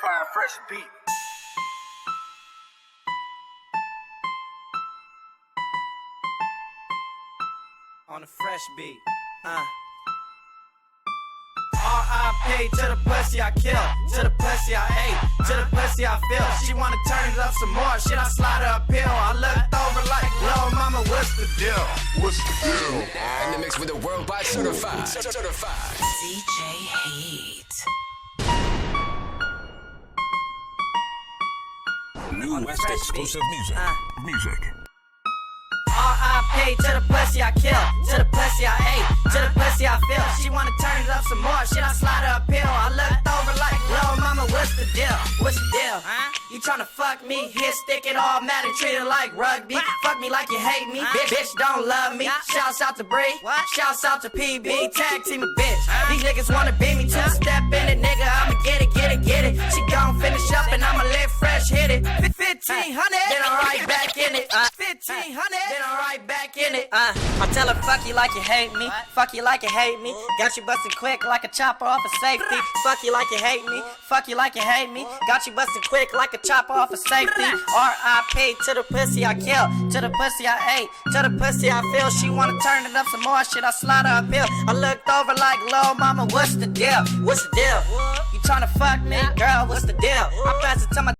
certified fresh beat. On a fresh beat, R.I.P. to the pussy I kill, to the pussy I ate, to the pussy I feel. She wanna turn it up some more, shit I slide her a pill. I looked over like, "Lil' mama, what's the deal? What's the deal?" In the mix with the worldwide certified. DJ Heat. New West exclusive music. R.I.P. to the pussy I kill, to the pussy I ate, to the pussy I feel. She wanna turn it up some more, shit I slide her a pill. I looked over like, "Lil' mama, what's the deal? What's the deal? You tryna fuck me, hit stick it all mad and treat it like rugby. Fuck me like you hate me, bitch don't love me. Shouts out to Bree, shouts out to PB, tag team a bitch. These niggas wanna beat me to step in it, nigga, I'ma get it. She gon' finish up and I'ma let fresh hit it. 1500, then I'm right back in it. 1500, then I'm right back in it. I tell her fuck you like you hate me, fuck you like you hate me. Got you bustin' quick like a chopper off of safety. Fuck you like you hate me, fuck you like you hate me. Got you bustin' quick like a chopper off of safety. R.I.P. to the pussy I kill, to the pussy I ate, to the pussy I feel. She wanna turn it up some more, shit I slide her a pill. I looked over like, "Lil' mama, what's the deal? What's the deal? You tryna fuck me, girl, what's the deal?" I pass it to my